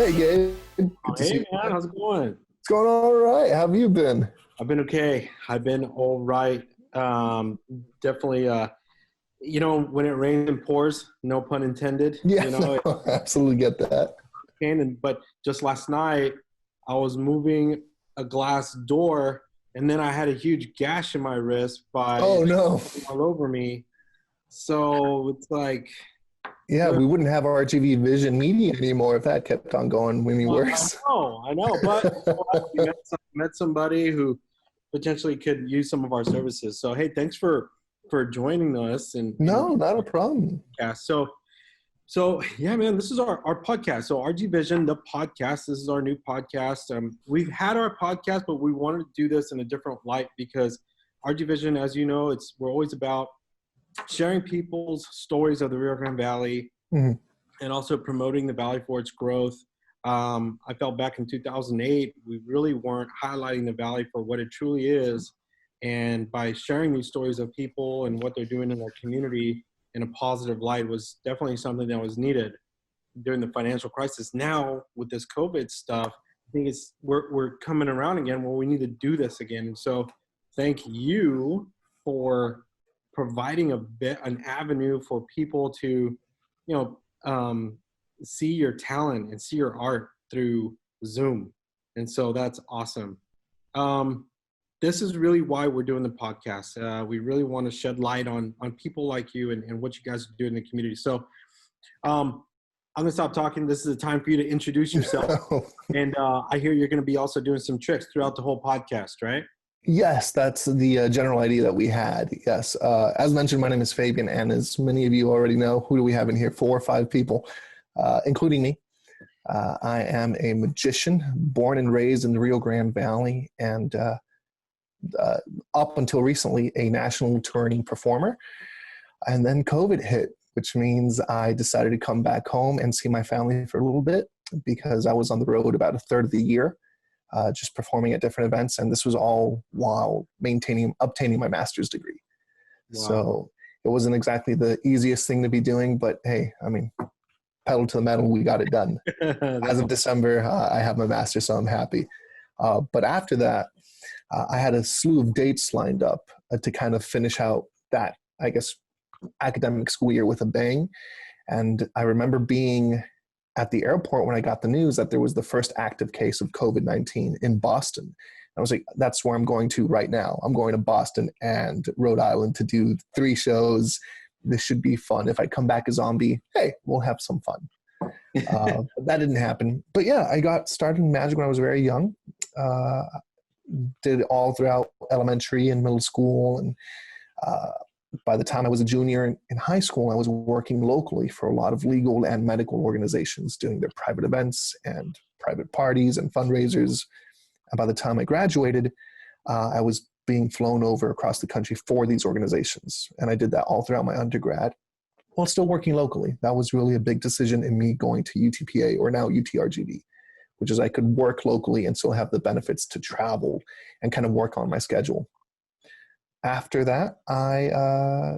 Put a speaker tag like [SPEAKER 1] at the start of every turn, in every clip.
[SPEAKER 1] Hey, Gabe. Good to see
[SPEAKER 2] Hey,
[SPEAKER 1] you.
[SPEAKER 2] man, how's it going?
[SPEAKER 1] It's going all right. How have you been?
[SPEAKER 2] I've been okay. I've been all right. Definitely, when it rains and pours, no pun intended,
[SPEAKER 1] Yeah, no, I absolutely get that.
[SPEAKER 2] but just last night, I was moving a glass door, and then I had a huge gash in my wrist by
[SPEAKER 1] Oh, no.
[SPEAKER 2] all over me. So it's like,
[SPEAKER 1] Yeah, we wouldn't have RGVision Media anymore if that kept on going any worse.
[SPEAKER 2] I know, but we met somebody who potentially could use some of our services. So, hey, thanks for joining us.
[SPEAKER 1] No, not a problem.
[SPEAKER 2] Yeah. So yeah, man, this is our podcast. So RGVision The Podcast. This is our new podcast. We've had our podcast, but we wanted to do this in a different light because RGVision, as you know, we're always about sharing people's stories of the Rio Grande Valley and also promoting the Valley for its growth. I felt back in 2008, we really weren't highlighting the Valley for what it truly is. And by sharing these stories of people and what they're doing in their community in a positive light was definitely something that was needed during the financial crisis. Now with this COVID stuff, I think we're coming around again where we need to do this again. And so thank you for providing an avenue for people to, see your talent and see your art through Zoom. And so that's awesome. This is really why we're doing the podcast. We really want to shed light on people like you and what you guys do in the community. So I'm going to stop talking. This is the time for you to introduce yourself. And I hear you're going to be also doing some tricks throughout the whole podcast, right?
[SPEAKER 1] Yes, that's the general idea that we had. Yes. As mentioned, my name is Fabian, and as many of you already know, who do we have in here? 4 or 5 people, including me. I am a magician, born and raised in the Rio Grande Valley, and up until recently, a national touring performer. And then COVID hit, which means I decided to come back home and see my family for a little bit because I was on the road about a third of the year. Just performing at different events, and this was all while obtaining my master's degree. Wow. So it wasn't exactly the easiest thing to be doing, but hey, I mean, pedal to the metal, we got it done. As of December, I have my master's, so I'm happy. But after that, I had a slew of dates lined up to kind of finish out that, I guess, academic school year with a bang. And I remember being at the airport when I got the news that there was the first active case of COVID-19 in Boston. I was like, that's where I'm going to right now. I'm going to Boston and Rhode Island to do 3 shows. This should be fun. If I come back a zombie, hey, we'll have some fun. But that didn't happen. But yeah, I got started in magic when I was very young. Did it all throughout elementary and middle school. And by the time I was a junior in high school, I was working locally for a lot of legal and medical organizations doing their private events and private parties and fundraisers. And by the time I graduated, I was being flown over across the country for these organizations. And I did that all throughout my undergrad while still working locally. That was really a big decision in me going to UTPA, or now UTRGV, which is I could work locally and still have the benefits to travel and kind of work on my schedule. After that, I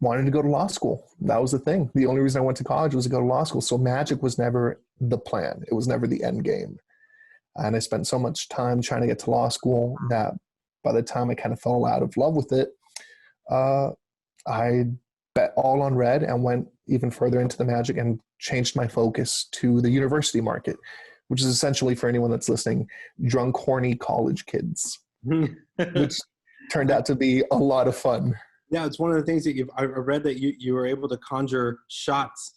[SPEAKER 1] wanted to go to law school. That was the thing. The only reason I went to college was to go to law school. So magic was never the plan. It was never the end game. And I spent so much time trying to get to law school that by the time I kind of fell out of love with it, I bet all on red and went even further into the magic and changed my focus to the university market, which is essentially, for anyone that's listening, drunk, horny college kids, which turned out to be a lot of fun.
[SPEAKER 2] Yeah, it's one of the things that I read that you were able to conjure shots.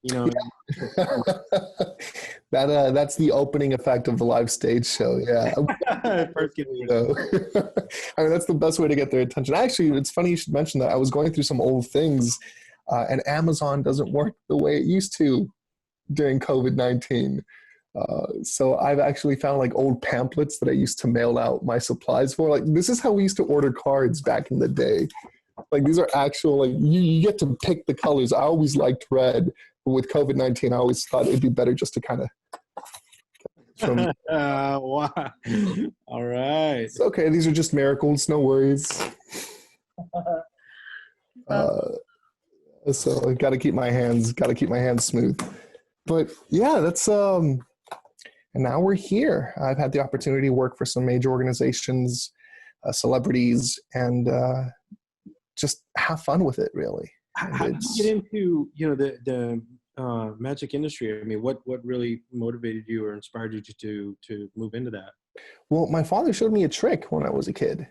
[SPEAKER 2] Yeah.
[SPEAKER 1] That's the opening effect of the live stage show. Yeah.
[SPEAKER 2] First
[SPEAKER 1] I mean, that's the best way to get their attention. Actually, it's funny you should mention that. I was going through some old things, and Amazon doesn't work the way it used to during COVID-19. So I've actually found like old pamphlets that I used to mail out my supplies for. Like, this is how we used to order cards back in the day. Like, these are actual, like, you get to pick the colors. I always liked red, but with COVID-19, I always thought it'd be better just to kind of.
[SPEAKER 2] Wow. All right.
[SPEAKER 1] It's okay. These are just miracles. No worries. So I got to keep my hands smooth. But yeah, that's and now we're here. I've had the opportunity to work for some major organizations, celebrities, and just have fun with it, really.
[SPEAKER 2] How did you get into, the magic industry? I mean, what really motivated you or inspired you to move into that?
[SPEAKER 1] Well, my father showed me a trick when I was a kid,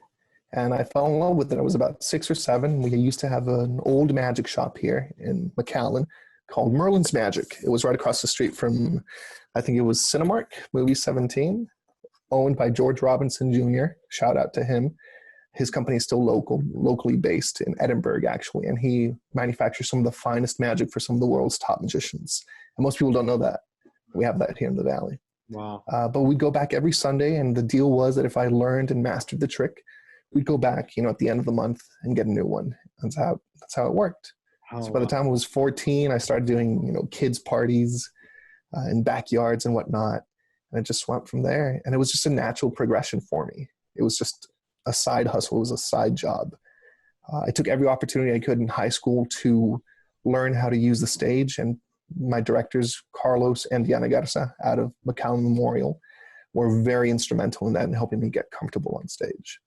[SPEAKER 1] and I fell in love with it. I was about 6 or 7. We used to have an old magic shop here in McAllen called Merlin's Magic. It was right across the street from, I think it was Cinemark, Movie 17, owned by George Robinson Jr. Shout out to him. His company is still locally based in Edinburgh, actually, and he manufactures some of the finest magic for some of the world's top magicians. And most people don't know that. We have that here in the Valley.
[SPEAKER 2] Wow.
[SPEAKER 1] But we'd go back every Sunday, and the deal was that if I learned and mastered the trick, we'd go back, at the end of the month and get a new one. That's how it worked.
[SPEAKER 2] Oh,
[SPEAKER 1] so by the time I was 14, I started doing, kids' parties in backyards and whatnot. And it just went from there. And it was just a natural progression for me. It was just a side hustle. It was a side job. I took every opportunity I could in high school to learn how to use the stage. And my directors, Carlos and Diana Garza out of McAllen Memorial, were very instrumental in that and helping me get comfortable on stage.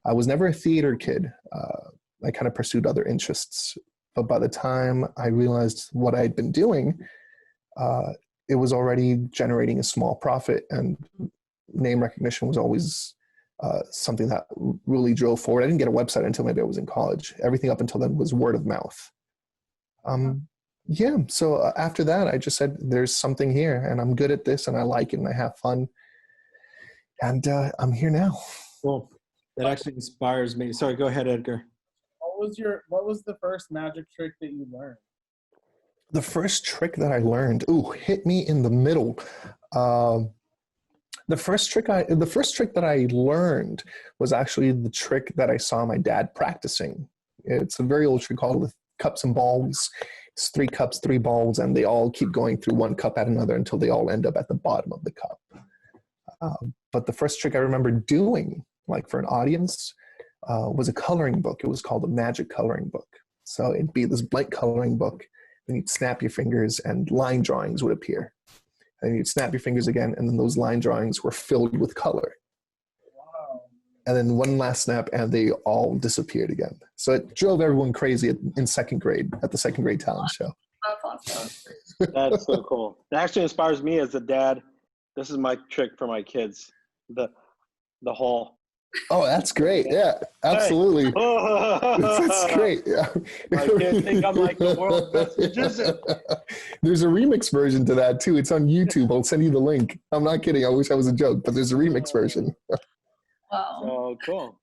[SPEAKER 1] I was never a theater kid. I kind of pursued other interests. But by the time I realized what I had been doing, it was already generating a small profit, and name recognition was always something that really drove forward. I didn't get a website until maybe I was in college. Everything up until then was word of mouth. So after that, I just said, there's something here, and I'm good at this, and I like it, and I have fun. And I'm here now.
[SPEAKER 2] Cool. That actually inspires me. Sorry, go ahead, Edgar.
[SPEAKER 3] What was the first magic trick that you learned?
[SPEAKER 1] The first trick that I learned, hit me in the middle. The first trick that I learned was actually the trick that I saw my dad practicing. It's a very old trick called with cups and balls. It's 3 cups, 3 balls, and they all keep going through one cup at another until they all end up at the bottom of the cup. But the first trick I remember doing, like for an audience, was a coloring book. It was called a magic coloring book. So it'd be this blank coloring book, and you'd snap your fingers and line drawings would appear. And you'd snap your fingers again, and then those line drawings were filled with color.
[SPEAKER 3] Wow.
[SPEAKER 1] And then one last snap, and they all disappeared again. So it drove everyone crazy in second grade, at the second grade talent show.
[SPEAKER 3] That's awesome.
[SPEAKER 4] That's so cool. It actually inspires me as a dad. This is my trick for my kids. The whole.
[SPEAKER 1] Oh, that's great. Yeah, absolutely.
[SPEAKER 4] Hey.
[SPEAKER 1] That's great. Yeah.
[SPEAKER 4] My kids think I'm like the world's best magician.
[SPEAKER 1] There's a remix version to that too. It's on YouTube. I'll send you the link. I'm not kidding. I wish I was a joke, but there's a remix version.
[SPEAKER 3] Wow.
[SPEAKER 4] Oh, cool.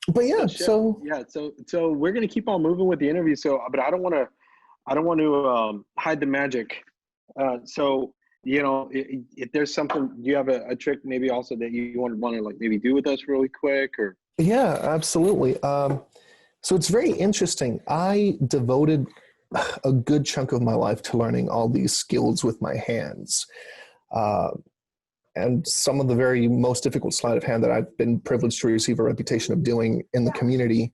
[SPEAKER 1] But yeah, so
[SPEAKER 4] we're gonna keep on moving with the interview. But I don't want to hide the magic. If there's something, do you have a trick maybe also that you want to like maybe do with us really quick or?
[SPEAKER 1] Yeah, absolutely. So it's very interesting. I devoted a good chunk of my life to learning all these skills with my hands. And some of the very most difficult sleight of hand that I've been privileged to receive a reputation of doing in the community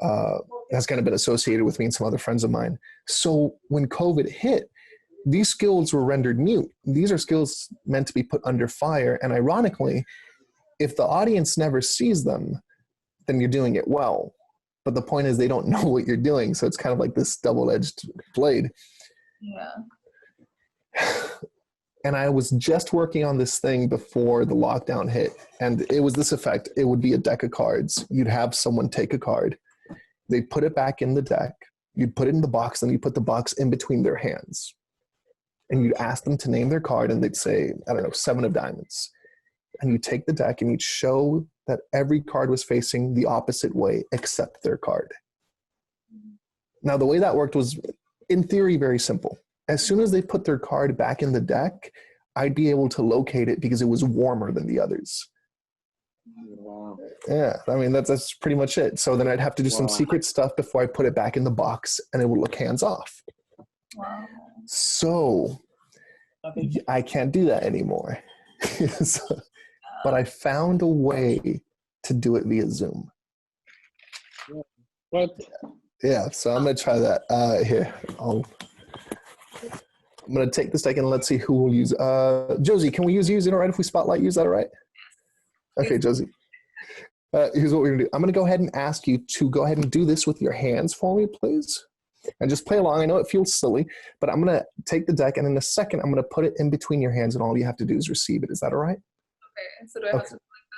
[SPEAKER 1] has kind of been associated with me and some other friends of mine. So when COVID hit, these skills were rendered mute. These are skills meant to be put under fire. And ironically, if the audience never sees them, then you're doing it well. But the point is they don't know what you're doing. So it's kind of like this double-edged blade.
[SPEAKER 3] Yeah.
[SPEAKER 1] And I was just working on this thing before the lockdown hit. And it was this effect. It would be a deck of cards. You'd have someone take a card. They'd put it back in the deck. You'd put it in the box, and you'd put the box in between their hands. And you'd ask them to name their card, and they'd say, 7 of diamonds. And you take the deck, and you'd show that every card was facing the opposite way except their card. Now, the way that worked was, in theory, very simple. As soon as they put their card back in the deck, I'd be able to locate it because it was warmer than the others.
[SPEAKER 4] Wow.
[SPEAKER 1] Yeah, that's pretty much it. So then I'd have to do some secret stuff before I put it back in the box, and it would look hands off.
[SPEAKER 3] Wow.
[SPEAKER 1] So I can't do that anymore. But I found a way to do it via Zoom.
[SPEAKER 4] What?
[SPEAKER 1] Yeah, so I'm going to try that. Here, I'm going to take this deck and let's see who will use. Josie, can we use you? Is it all right if we spotlight you? Is that all right? Okay, Josie. Here's what we're going to do. I'm going to go ahead and ask you to go ahead and do this with your hands for me, please. And just play along. I know it feels silly, but I'm going to take the deck, and in a second, I'm going to put it in between your hands, and all you have to do is receive it. Is that all right?
[SPEAKER 5] Okay, so do I have to do like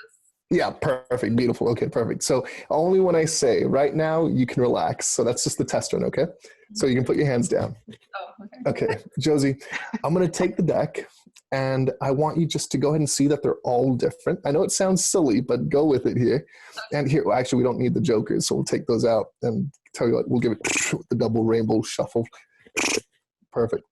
[SPEAKER 5] this?
[SPEAKER 1] Yeah, perfect. Beautiful. Okay, perfect. So only when I say right now, you can relax. So that's just the test run, okay? So you can put your hands down.
[SPEAKER 5] Oh, okay.
[SPEAKER 1] Okay, Josie, I'm going to take the deck, and I want you just to go ahead and see that they're all different. I know it sounds silly, but go with it here. And here, well, actually, we don't need the jokers, so we'll take those out and tell you what, we'll give it the double rainbow shuffle. Perfect.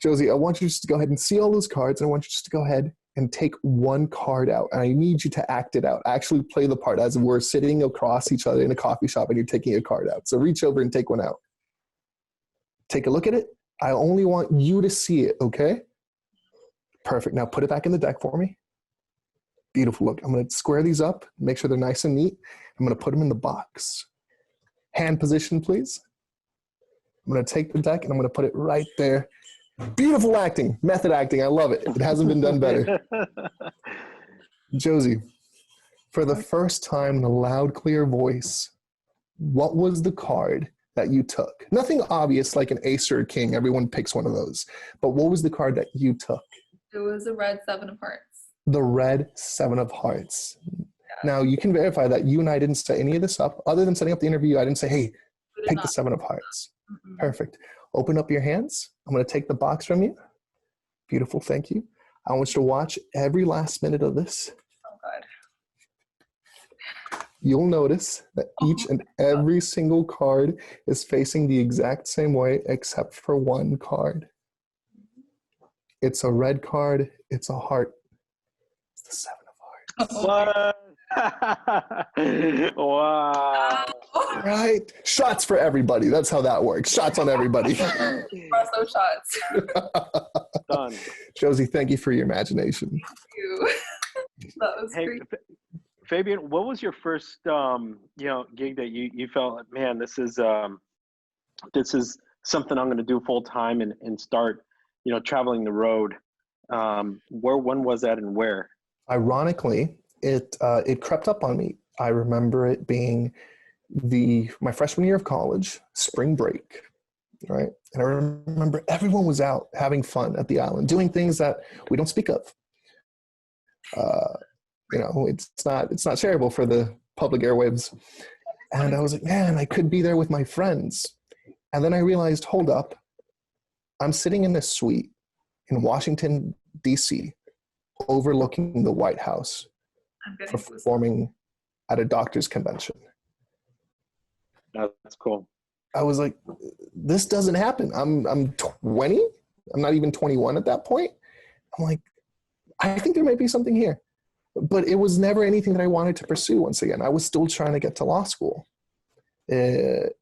[SPEAKER 1] Josie, I want you just to go ahead and see all those cards, and I want you just to go ahead and take one card out. And I need you to act it out. Actually play the part as if we're sitting across each other in a coffee shop and you're taking a card out. So reach over and take one out. Take a look at it. I only want you to see it, okay? Perfect. Now put it back in the deck for me. Beautiful. Look, I'm going to square these up, make sure they're nice and neat. I'm going to put them in the box. Hand position, please. I'm going to take the deck and I'm going to put it right there. Beautiful acting, method acting. I love it. It hasn't been done better. Josie, for the first time in a loud, clear voice, what was the card that you took? Nothing obvious like an ace or a king. Everyone picks one of those. But what was the card that you took?
[SPEAKER 5] It was a red 7 of hearts.
[SPEAKER 1] The red 7 of hearts. Yeah. Now, you can verify that you and I didn't set any of this up. Other than setting up the interview, I didn't say, hey, pick the 7 of hearts. Mm-mm. Perfect. Open up your hands. I'm going to take the box from you. Beautiful. Thank you. I want you to watch every last minute of this.
[SPEAKER 5] Oh, God.
[SPEAKER 1] You'll notice that each and every single card is facing the exact same way except for one card. It's a red card. It's a heart. It's the 7 of hearts.
[SPEAKER 4] What? Wow.
[SPEAKER 1] Right? Shots for everybody. That's how that works. Shots on everybody.
[SPEAKER 5] Also shots.
[SPEAKER 4] Done.
[SPEAKER 1] Josie, thank you for your imagination.
[SPEAKER 5] Thank you. That was
[SPEAKER 4] Hey,
[SPEAKER 5] great.
[SPEAKER 4] Fabian, what was your first gig that you felt, man, this is something I'm going to do full time and start, traveling the road. When was that and where?
[SPEAKER 1] Ironically, it crept up on me. I remember it being my freshman year of college, spring break, right? And I remember everyone was out having fun at the island, doing things that we don't speak of. It's not shareable for the public airwaves. And I was like, man, I could be there with my friends. And then I realized, hold up, I'm sitting in a suite in Washington, D.C., overlooking the White House, performing at a doctor's convention.
[SPEAKER 4] That's cool.
[SPEAKER 1] I was like, this doesn't happen. I'm 20. I'm not even 21 at that point. I'm like, I think there might be something here. But it was never anything that I wanted to pursue once again. I was still trying to get to law school. It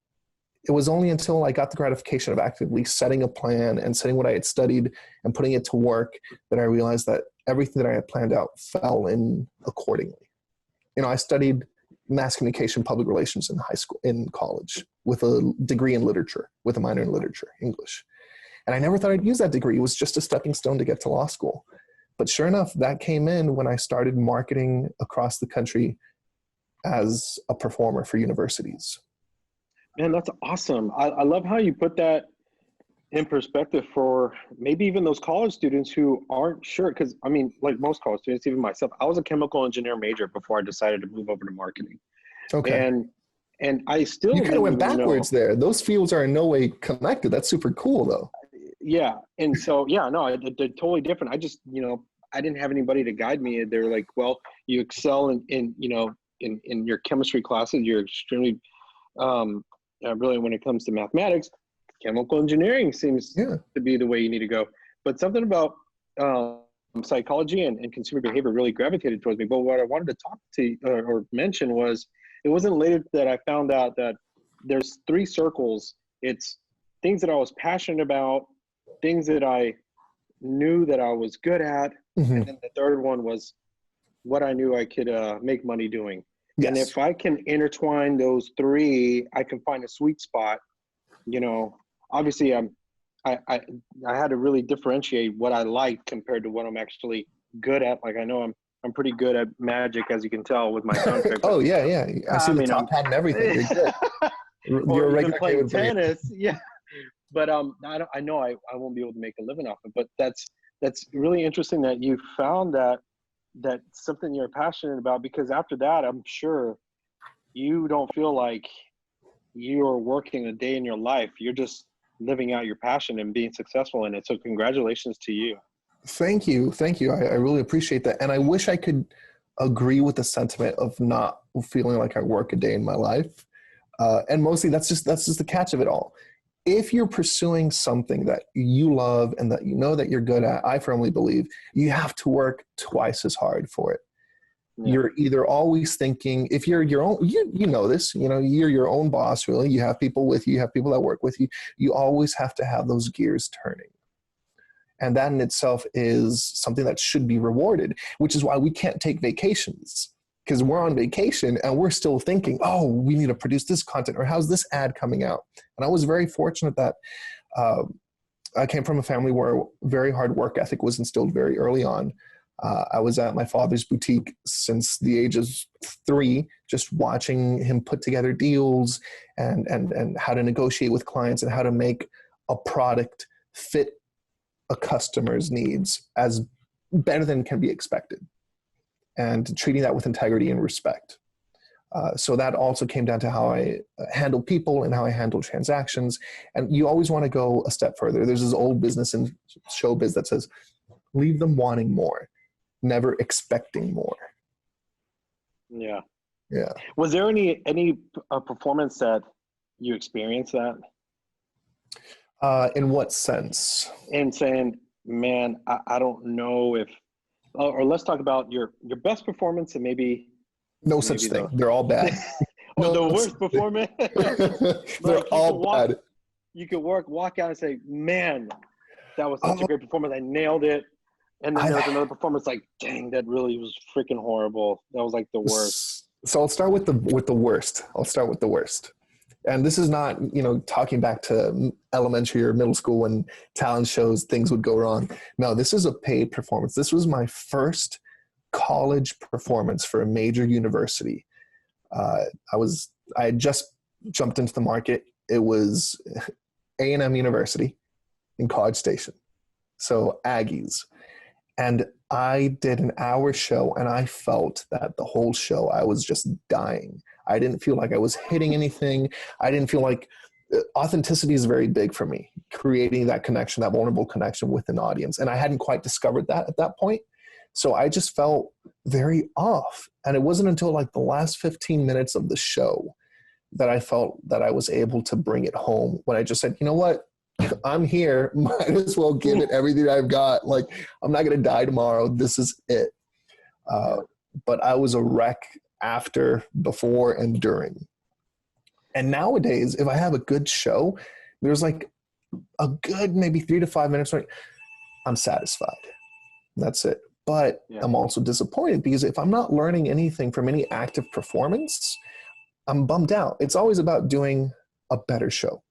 [SPEAKER 1] was only until I got the gratification of actively setting a plan and setting what I had studied and putting it to work that I realized that everything that I had planned out fell in accordingly. I studied mass communication, public relations in college with a degree in literature, with a minor in literature, English. And I never thought I'd use that degree. It was just a stepping stone to get to law school. But sure enough, that came in when I started marketing across the country as a performer for universities.
[SPEAKER 4] Man, that's awesome. I love how you put that in perspective for maybe even those college students who aren't sure. Because, like most college students, even myself, I was a chemical engineer major before I decided to move over to marketing. Okay. And I still—
[SPEAKER 1] You kind of went backwards there. Those fields are in no way connected. That's super cool, though.
[SPEAKER 4] Yeah. And so, they're totally different. I just, I didn't have anybody to guide me. They were like, well, you excel in your chemistry classes. You're extremely brilliant when it comes to mathematics. Chemical engineering seems to be the way you need to go. But something about psychology and consumer behavior really gravitated towards me. But what I wanted to talk to or mention was, it wasn't later that I found out that there's 3 circles. It's things that I was passionate about, things that I knew that I was good at, and then the third one was what I knew I could make money doing. Yes. And if I can intertwine those 3, I can find a sweet spot. Obviously I'm I had to really differentiate what I liked compared to what I'm actually good at. Like I know I'm pretty good at magic, as you can tell with my tongue trick.
[SPEAKER 1] Oh yeah. I see the top hat and everything. You're good. You're a regular
[SPEAKER 4] playing
[SPEAKER 1] David Blaine.
[SPEAKER 4] tennis. Yeah. But I know I won't be able to make a living off it. But that's really interesting that you found that's something you're passionate about, because after that, I'm sure you don't feel like you're working a day in your life. You're just living out your passion and being successful in it. So congratulations to you.
[SPEAKER 1] Thank you. I really appreciate that. And I wish I could agree with the sentiment of not feeling like I work a day in my life. And mostly that's just the catch of it all. If you're pursuing something that you love and that you know that you're good at, I firmly believe you have to work twice as hard for it. Yeah. You're either always thinking, if you're your own, you know this, you're your own boss, really. You have people with you, you have people that work with you. You always have to have those gears turning. And that in itself is something that should be rewarded, which is why we can't take vacations, because we're on vacation and we're still thinking, oh, we need to produce this content, or how's this ad coming out? And I was very fortunate that I came from a family where very hard work ethic was instilled very early on. I was at my father's boutique since the age of 3, just watching him put together deals and how to negotiate with clients and how to make a product fit a customer's needs as better than can be expected, and treating that with integrity and respect. So that also came down to how I handle people and how I handle transactions. And you always want to go a step further. There's this old business and showbiz that says, leave them wanting more, never expecting more.
[SPEAKER 4] Yeah.
[SPEAKER 1] Yeah.
[SPEAKER 4] Was there any performance that you experienced that?
[SPEAKER 1] In what sense?
[SPEAKER 4] And saying, man, I don't know if, or let's talk about your best performance and maybe.
[SPEAKER 1] No such thing. They're all bad.
[SPEAKER 4] Or the worst performance.
[SPEAKER 1] They're all bad.
[SPEAKER 4] You could walk out and say, man, that was such a great performance. I nailed it. And then there was another performance like, dang, that really was freaking horrible. That was like the worst.
[SPEAKER 1] So I'll start with the worst. And this is not, talking back to elementary or middle school when talent shows things would go wrong. No, this is a paid performance. This was my first college performance for a major university. I had just jumped into the market. It was A&M University in College Station. So Aggies. And I did an hour show, and I felt that the whole show, I was just dying. I didn't feel like I was hitting anything. I didn't feel like authenticity is very big for me, creating that connection, that vulnerable connection with an audience. And I hadn't quite discovered that at that point. So I just felt very off. And it wasn't until like the last 15 minutes of the show that I felt that I was able to bring it home, when I just said, you know what? I'm here. Might as well give it everything I've got. Like, I'm not going to die tomorrow. This is it. But I was a wreck after, before, and during. And nowadays, if I have a good show, there's like a good maybe 3 to 5 minutes, right? I'm satisfied. That's it. But I'm also disappointed, because if I'm not learning anything from any active performance, I'm bummed out. It's always about doing a better show.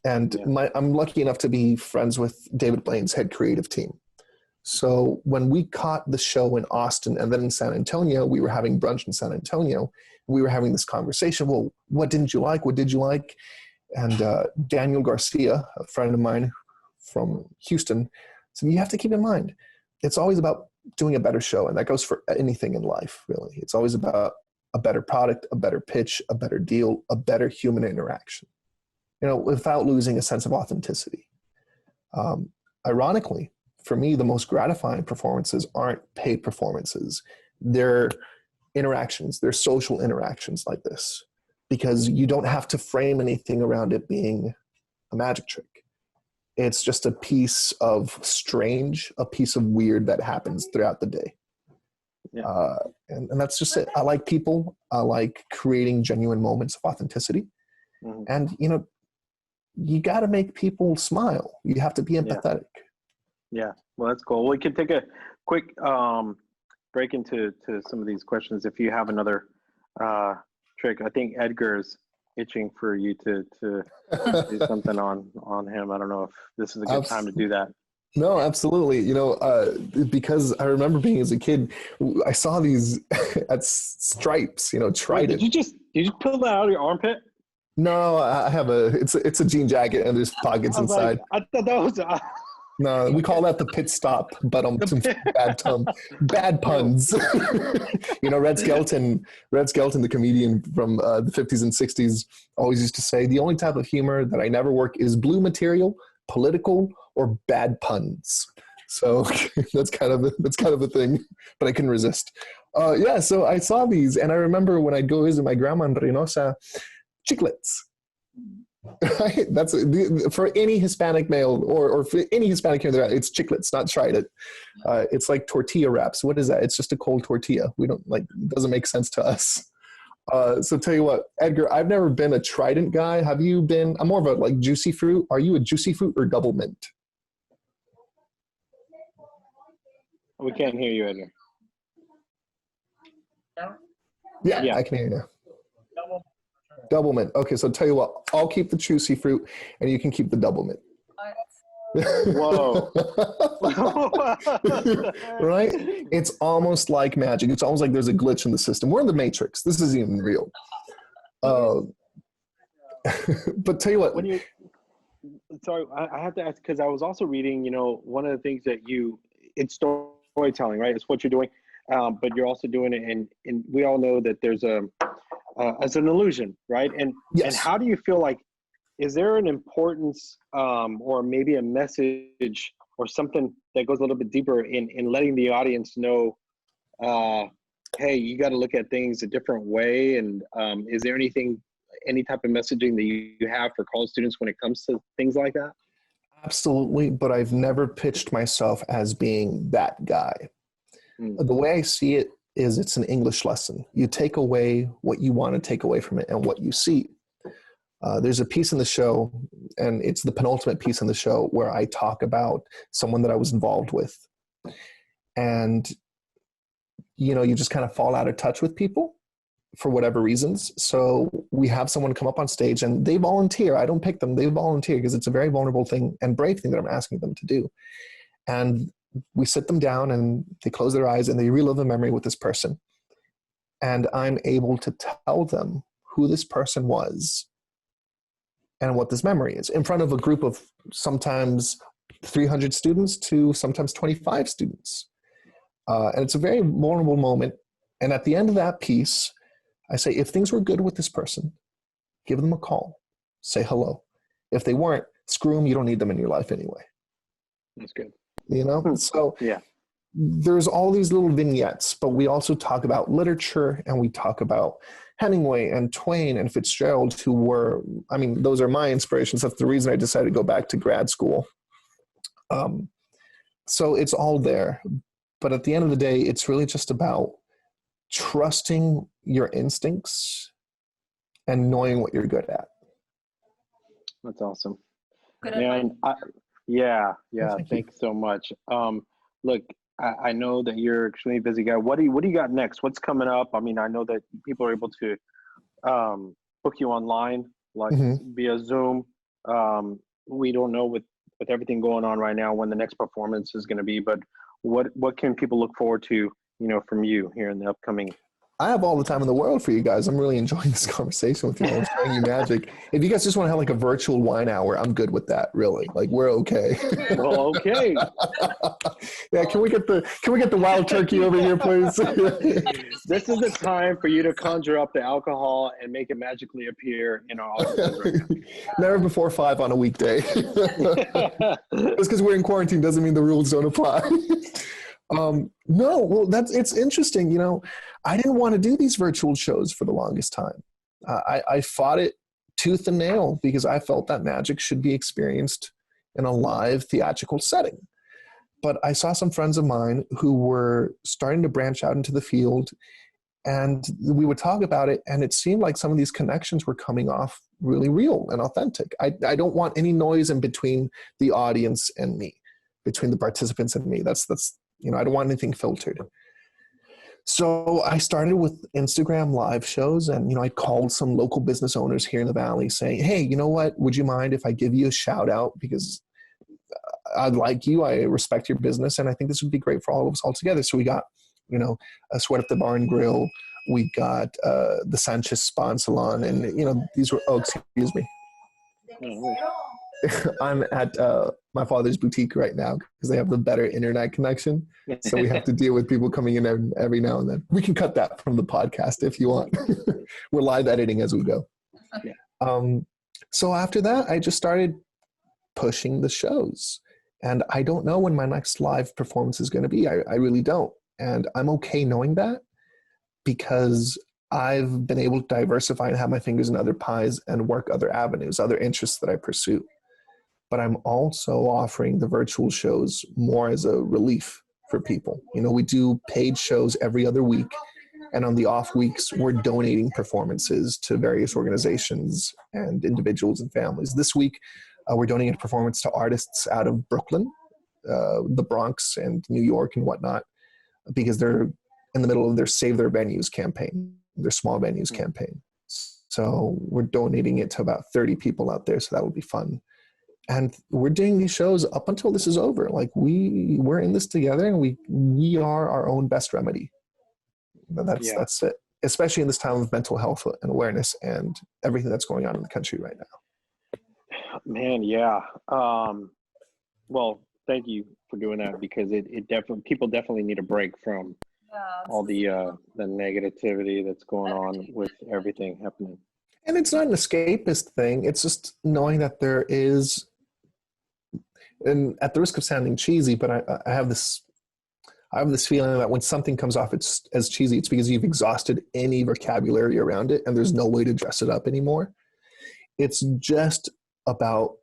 [SPEAKER 1] And I'm lucky enough to be friends with David Blaine's head creative team. So when we caught the show in Austin and then in San Antonio, we were having brunch in San Antonio. We were having this conversation. Well, what didn't you like? What did you like? And Daniel Garcia, a friend of mine from Houston, said, you have to keep in mind, it's always about doing a better show. And that goes for anything in life, really. It's always about a better product, a better pitch, a better deal, a better human interaction, without losing a sense of authenticity. Ironically, for me, the most gratifying performances aren't paid performances. They're interactions. They're social interactions like this, because you don't have to frame anything around it being a magic trick. It's just a piece of strange, a piece of weird that happens throughout the day. Yeah. And that's just it. I like people. I like creating genuine moments of authenticity. Mm-hmm. And, you got to make people smile. You have to be empathetic.
[SPEAKER 4] Yeah. Well, that's cool. We could take a quick break into some of these questions if you have another trick. I think Edgar's itching for you to do something on him. I don't know if this is a good time to do that.
[SPEAKER 1] No, absolutely. Because I remember being as a kid, I saw these at Stripes, Trident.
[SPEAKER 4] Did you pull that out of your armpit?
[SPEAKER 1] No, I have it's a jean jacket and there's pockets inside.
[SPEAKER 4] I thought that was
[SPEAKER 1] No, we call that the pit stop, but bad puns. Red Skelton, the comedian from the 50s and 60s, always used to say, the only type of humor that I never work is blue material, political, or bad puns. So that's kind of a thing, but I couldn't resist. So I saw these, and I remember when I'd go visit my grandma in Reynosa, chiclets. Right? That's for any Hispanic male or for any Hispanic here, it's chiclets, not Trident. It's like tortilla wraps. What is that? It's just a cold tortilla. We don't it doesn't make sense to us. So tell you what, Edgar, I've never been a Trident guy. Have you been? I'm more of a juicy fruit. Are you a juicy fruit or double mint?
[SPEAKER 4] We can't hear you, Edgar.
[SPEAKER 1] Yeah, I can hear you now. Double mint. Okay, so tell you what, I'll keep the juicy fruit and you can keep the double mint.
[SPEAKER 4] Whoa.
[SPEAKER 1] Right? It's almost like magic. It's almost like there's a glitch in the system. We're in the Matrix. This isn't even real. But tell you what.
[SPEAKER 4] Sorry, I have to ask, because I was also reading, one of the things that it's storytelling, right? It's what you're doing, but you're also doing it, and we all know that there's as an illusion, right? And
[SPEAKER 1] yes.
[SPEAKER 4] And how do you feel like, is there an importance or maybe a message or something that goes a little bit deeper in letting the audience know, hey, you got to look at things a different way? And is there any type of messaging that you have for college students when it comes to things like that?
[SPEAKER 1] Absolutely, but I've never pitched myself as being that guy. The way I see it is it's an English lesson. You take away what you want to take away from it and what you see. There's a piece in the show, and it's the penultimate piece in the show, where I talk about someone that I was involved with. And, you just kind of fall out of touch with people for whatever reasons. So we have someone come up on stage and they volunteer. I don't pick them. They volunteer because it's a very vulnerable thing and brave thing that I'm asking them to do. And we sit them down and they close their eyes and they relive a memory with this person. And I'm able to tell them who this person was and what this memory is in front of a group of sometimes 300 students to sometimes 25 students. And it's a very vulnerable moment. And at the end of that piece, I say, if things were good with this person, give them a call, say hello. If they weren't, screw them. You don't need them in your life anyway.
[SPEAKER 4] That's good.
[SPEAKER 1] So
[SPEAKER 4] yeah,
[SPEAKER 1] there's all these little vignettes, but we also talk about literature and we talk about Hemingway and Twain and Fitzgerald, who were, those are my inspirations. That's the reason I decided to go back to grad school. So it's all there. But at the end of the day, it's really just about trusting your instincts and knowing what you're good at.
[SPEAKER 4] That's awesome.
[SPEAKER 5] Good
[SPEAKER 4] advice. Yeah. Thank you so much. Look, I know that you're an extremely busy guy. What do you got next? What's coming up? I know that people are able to book you online, via Zoom. We don't know with everything going on right now when the next performance is going to be, but what can people look forward to, from you here in the upcoming?
[SPEAKER 1] I have all the time in the world for you guys. I'm really enjoying this conversation with you. I'm showing you magic. If you guys just want to have a virtual wine hour, I'm good with that. Really, we're okay.
[SPEAKER 4] Well, okay.
[SPEAKER 1] Yeah, can we get the wild turkey over here, please?
[SPEAKER 4] This is the time for you to conjure up the alcohol and make it magically appear in our offices right now.
[SPEAKER 1] Never before 5 on a weekday. Just because we're in quarantine doesn't mean the rules don't apply. No, well, it's interesting. I didn't want to do these virtual shows for the longest time. I fought it tooth and nail because I felt that magic should be experienced in a live theatrical setting. But I saw some friends of mine who were starting to branch out into the field, and we would talk about it, and it seemed like some of these connections were coming off really real and authentic. I don't want any noise in between the audience and me, between the participants and me. That's I don't want anything filtered. So I started with Instagram live shows, and I called some local business owners here in the Valley saying, hey, you know what, would you mind if I give you a shout out, because I like you, I respect your business, and I think this would be great for all of us all together. So we got, a Sweat at the Bar and Grill, we got the Sanchez Spa and Salon, and these were, oh, excuse me. I'm at my father's boutique right now because they have the better internet connection. So we have to deal with people coming in every now and then. We can cut that from the podcast if you want. We're live editing as we go. So after that, I just started pushing the shows. And I don't know when my next live performance is going to be. I really don't. And I'm okay knowing that because I've been able to diversify and have my fingers in other pies and work other avenues, other interests that I pursue. But I'm also offering the virtual shows more as a relief for people. We do paid shows every other week. And on the off weeks, we're donating performances to various organizations and individuals and families. This week, we're donating a performance to artists out of Brooklyn, the Bronx and New York and whatnot, because they're in the middle of their Save Their Venues campaign, their small venues campaign. So we're donating it to about 30 people out there. So that will be fun. And we're doing these shows up until this is over. Like we're in this together, and we are our own best remedy. That's it. Especially in this time of mental health and awareness and everything that's going on in the country right now.
[SPEAKER 4] Man, yeah. Well, thank you for doing that, because people definitely need a break from all the negativity that's going on with everything happening.
[SPEAKER 1] And it's not an escapist thing. It's just knowing that there is, and at the risk of sounding cheesy, but I have this feeling that when something comes off as cheesy, it's because you've exhausted any vocabulary around it and there's no way to dress it up anymore. It's just about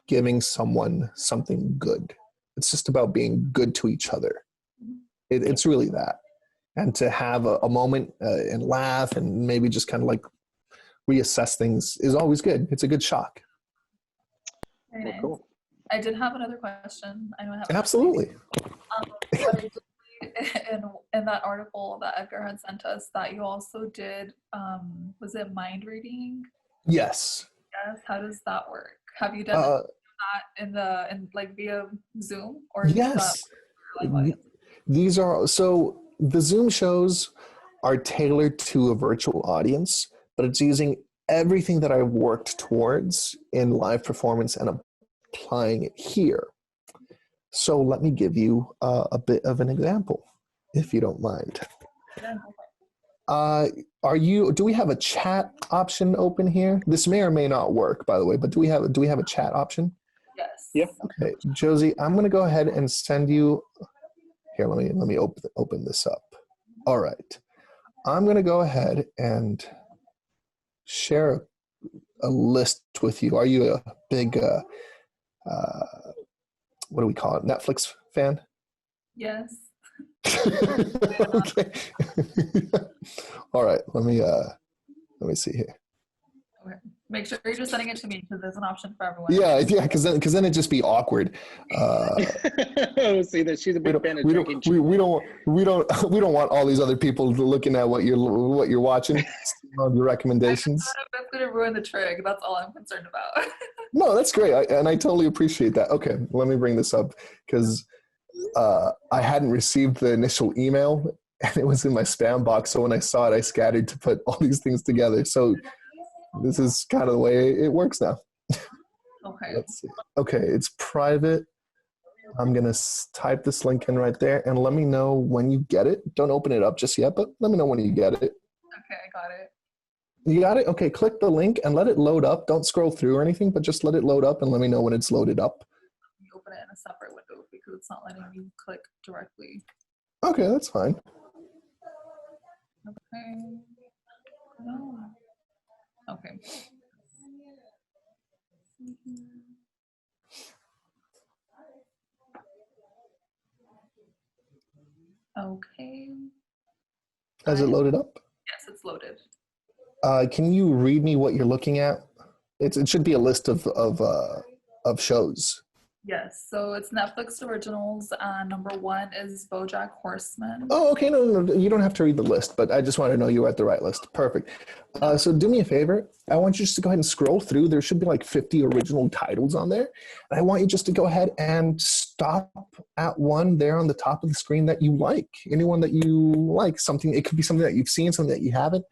[SPEAKER 1] giving someone something good. It's just about being good to each other. It's really that. And to have a moment and laugh and maybe just kind of like reassess things is always good. It's a good shock.
[SPEAKER 5] Very
[SPEAKER 4] Well,
[SPEAKER 5] nice.
[SPEAKER 4] cool.
[SPEAKER 5] I did have another question. I know I have
[SPEAKER 1] Absolutely.
[SPEAKER 5] but I did read in that article that Edgar had sent us that you also did, was it mind reading?
[SPEAKER 1] Yes.
[SPEAKER 5] Yes. How does that work? Have you done that in like via Zoom or
[SPEAKER 1] yes.
[SPEAKER 5] Like,
[SPEAKER 1] These are, so the Zoom shows are tailored to a virtual audience, but it's using everything that I've worked towards in live performance and applying it here. So let me give you a bit of an example, if you don't mind. Do we have a chat option open here? This may or may not work, by the way, but do we have a chat option?
[SPEAKER 5] Yes.
[SPEAKER 4] Yep.
[SPEAKER 1] Okay, Josie, I'm going to go ahead and send you. Here, let me open this up. All right, I'm going to go ahead and share a list with you. Are you a big what do we call it? Netflix fan?
[SPEAKER 5] Yes.
[SPEAKER 1] Okay. All right. Let me see here.
[SPEAKER 5] Okay. Make sure you're just sending it to me because there's an option for everyone.
[SPEAKER 1] Yeah. Because then it'd just be awkward.
[SPEAKER 4] See that she's a big fan of drinking.
[SPEAKER 1] We don't want all these other people looking at what you're watching on your recommendations.
[SPEAKER 5] That's gonna ruin the trig. That's all I'm concerned about.
[SPEAKER 1] No, that's great, and I totally appreciate that. Okay, let me bring this up because I hadn't received the initial email, and it was in my spam box. So when I saw it, I scattered to put all these things together. So this is kind of the way it works now.
[SPEAKER 5] Okay.
[SPEAKER 1] Let's see. Okay, it's private. I'm going to type this link in right there, and let me know when you get it. Don't open it up just yet, but let me know when you get it.
[SPEAKER 5] Okay, I got it.
[SPEAKER 1] You got it? Okay, click the link and let it load up. Don't scroll through or anything, but just let it load up and let me know when it's loaded up.
[SPEAKER 5] You open it in a separate window because it's not letting me click directly.
[SPEAKER 1] Okay, that's fine.
[SPEAKER 5] Okay. No. Okay. Okay.
[SPEAKER 1] Has it loaded up?
[SPEAKER 5] Yes, it's loaded.
[SPEAKER 1] Can you read me what you're looking at? It should be a list of shows.
[SPEAKER 5] Yes, so it's Netflix originals. Number 1 is BoJack Horseman.
[SPEAKER 1] Oh, okay. No. You don't have to read the list, but I just want to know you're at the right list. Perfect. So do me a favor. I want you just to go ahead and scroll through. There should be like 50 original titles on there. And I want you just to go ahead and stop at one there on the top of the screen that you like. Anyone that you like. Something. It could be something that you've seen, something that you haven't.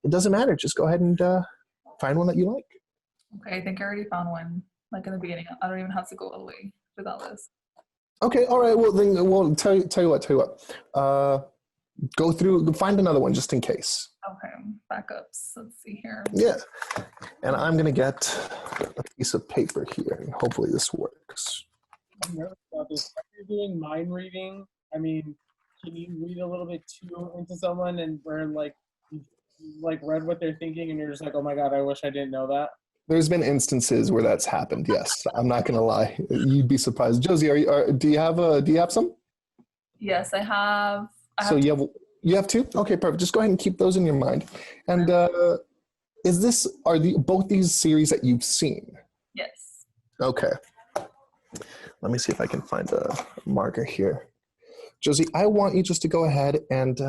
[SPEAKER 1] It doesn't matter. Just go ahead and find one that you like.
[SPEAKER 5] Okay, I think I already found one. Like in the beginning, I don't even have to go all the way through that list.
[SPEAKER 1] Okay, all right. Well, then, tell you what. Go through, find another one just in case.
[SPEAKER 5] Okay, backups. Let's see here.
[SPEAKER 1] Yeah, and I'm gonna get a piece of paper here, and hopefully this works.
[SPEAKER 3] I'm nervous about this. If you're doing mind reading, I mean, can you read a little bit too into someone and where like you like read what they're thinking and you're just like, oh my god, I wish I didn't know that?
[SPEAKER 1] There's been instances where that's happened. Yes, I'm not gonna lie. You'd be surprised. Josie, do you have some?
[SPEAKER 5] Yes, I have.
[SPEAKER 1] So you have two? Okay, perfect. Just go ahead and keep those in your mind. And are both these series that you've seen?
[SPEAKER 5] Yes.
[SPEAKER 1] Okay. Let me see if I can find a marker here. Josie, I want you just to go ahead and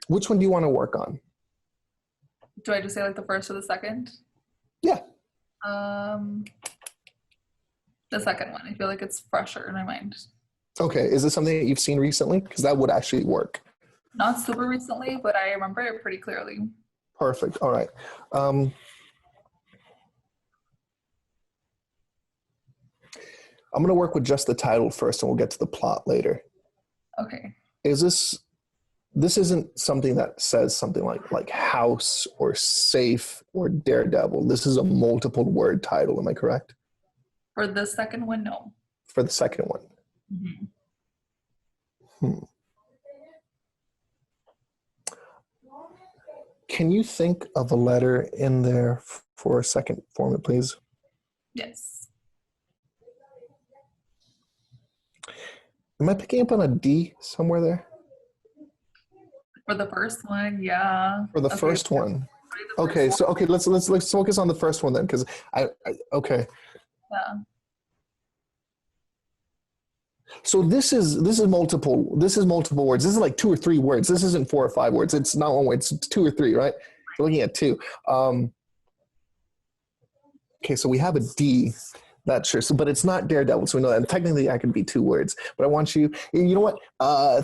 [SPEAKER 1] which one do you want to work on?
[SPEAKER 5] Do I just say like the first or the second?
[SPEAKER 1] Yeah.
[SPEAKER 5] The second one. I feel like it's fresher in my mind.
[SPEAKER 1] Okay. Is this something that you've seen recently? Because that would actually work.
[SPEAKER 5] Not super recently, but I remember it pretty clearly.
[SPEAKER 1] Perfect. All right. I'm going to work with just the title first, and we'll get to the plot later.
[SPEAKER 5] Okay.
[SPEAKER 1] This isn't something that says something like house or safe or daredevil. This is a multiple word title. Am I correct?
[SPEAKER 5] For the second one, no.
[SPEAKER 1] For the second one.
[SPEAKER 5] Mm-hmm.
[SPEAKER 1] Can you think of a letter in there for a second for me, please?
[SPEAKER 5] Yes.
[SPEAKER 1] Am I picking up on a D somewhere there?
[SPEAKER 5] For the first one, yeah.
[SPEAKER 1] For the first one. Okay, so let's focus on the first one then, because okay.
[SPEAKER 5] Yeah.
[SPEAKER 1] So this is multiple words. This is like 2 or 3 words. This isn't 4 or 5 words. It's not one word. It's 2 or 3, right? We're looking at 2. Okay, so we have a D. That's sure. So, but it's not daredevil, so we know that. And technically, that could be 2 words. But I want you. You know what? I